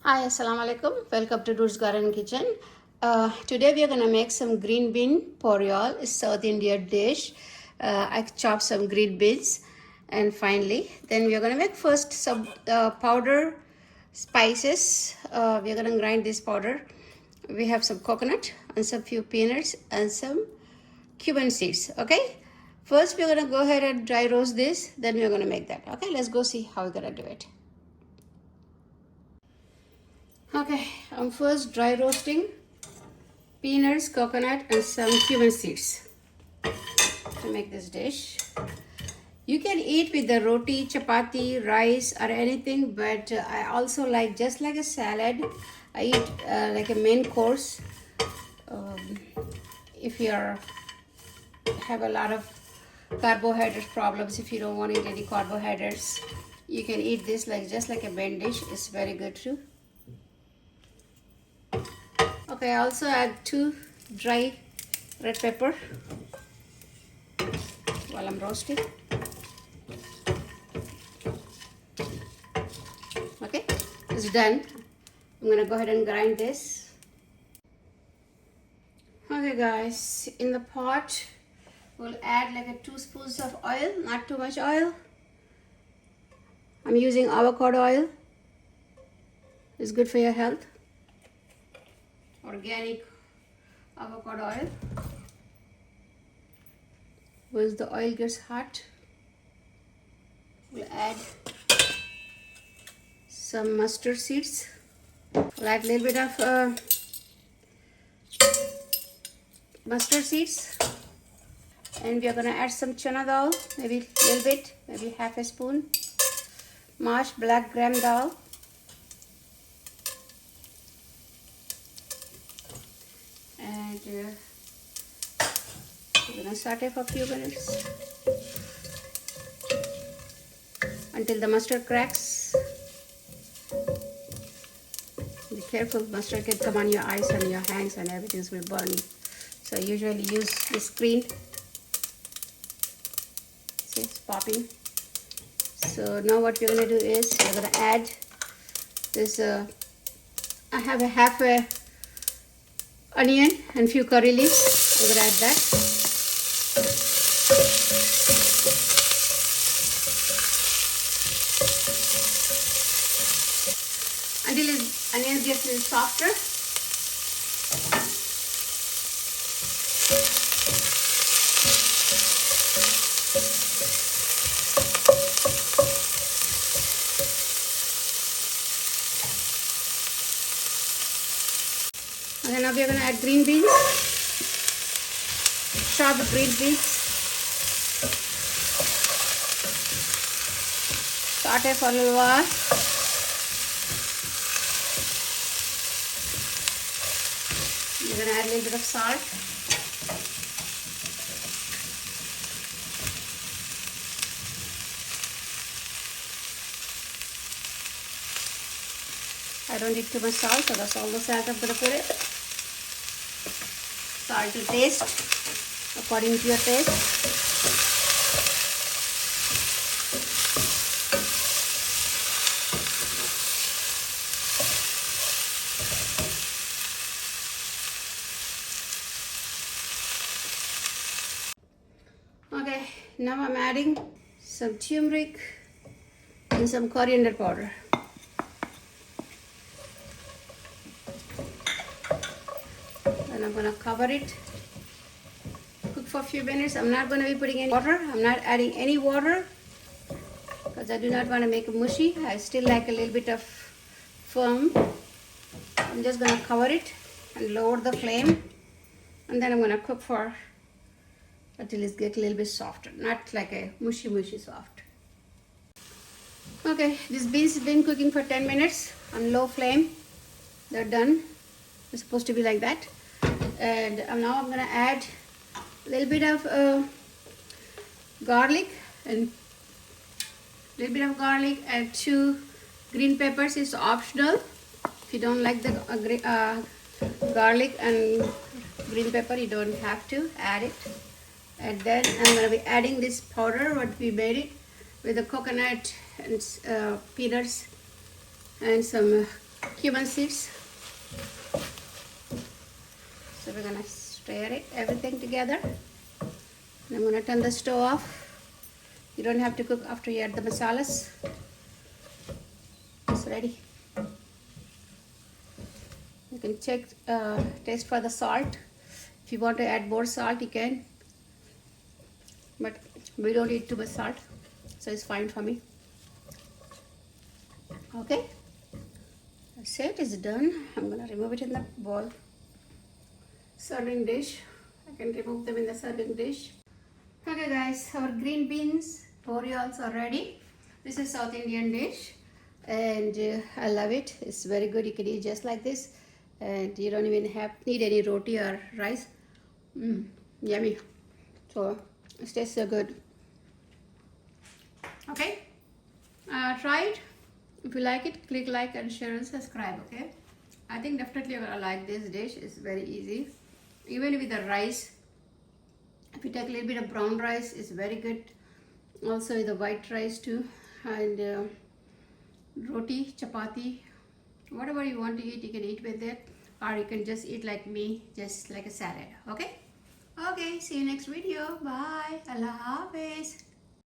Hi, assalamu alaikum. Welcome to Dood's Garden Kitchen. Today we are going to make some green bean poriyal. It's South Indian dish. I chopped some green beans and finally then we are going to make first some powder spices. We are going to grind this powder. We have some coconut and some few peanuts and some cumin seeds. Okay, first we're going to go ahead and dry roast this, then we're going to make that. Okay, let's go see how we're going to do it. Okay, I'm first dry roasting peanuts, coconut and some cumin seeds to make this dish. You can eat with the roti, chapati, rice or anything, but I also like just like a salad. I eat like a main course. If you have a lot of carbohydrate problems, if you don't want to eat any carbohydrates, you can eat this like just like a main dish. It's very good too. Okay, I also add 2 dry red pepper while I'm roasting. Okay, it's done. I'm gonna go ahead and grind this. Okay guys, in the pot we'll add like a 2 spoons of oil, not too much oil. I'm using avocado oil. It's good for your health. Organic avocado oil. Once the oil gets hot, we'll add some mustard seeds. We'll add a little bit of mustard seeds, and we are going to add some chana dal, maybe a little bit, maybe half a spoon. Mashed black gram dal. And we're going to saute for a few minutes until the mustard cracks. Be careful, mustard can come on your eyes and your hands and everything will burn you. So I usually use this screen. See, it's popping. So now what we're going to do is we're going to add this. I have a half a onion and few curry leaves. We're going to add that. Until the onion gets a little softer. Okay, now we are going to add green beans, chopped green beans. Saute for a little while. We're going to add a little bit of salt. I don't need too much salt, so that's all the salt I'm going to put it. Salt to taste, according to your taste. Okay, now I'm adding some turmeric and some coriander powder. And I'm going to cover it, cook for a few minutes. I'm not going to be putting any water. I'm not adding any water because I do not want to make it mushy. I still like a little bit of firm. I'm just going to cover it and lower the flame, and then I'm going to cook for until it gets a little bit softer, not like a mushy soft. Okay, these beans have been cooking for 10 minutes on low flame. They're done. It's supposed to be like that. And now I'm going to add a little bit of garlic and 2 green peppers. Is optional. If you don't like the garlic and green pepper, you don't have to add it. And then I'm going to be adding this powder what we made it with the coconut and peanuts and some cumin seeds. So we're gonna stir it everything together. And I'm gonna turn the stove off. You don't have to cook after you add the masalas. It's ready. You can check, taste for the salt. If you want to add more salt, you can. But we don't eat too much salt, so it's fine for me. Okay, that's it. It's done. I'm gonna remove it in the bowl. Serving dish. I can remove them in the serving dish. Okay, guys, our green beans poriyals are ready. This is South Indian dish, and I love it. It's very good. You can eat just like this, and you don't even need any roti or rice. Yummy. So it tastes so good. Okay, try it. If you like it, click like and share and subscribe. Okay, I think definitely you're gonna like this dish. It's very easy, even with the rice. If you take a little bit of brown rice, it's very good. Also with the white rice too, and roti, chapati, whatever you want to eat, you can eat with it, or you can just eat like me, just like a salad. Okay. Okay. See you next video. Bye. Allah Hafiz.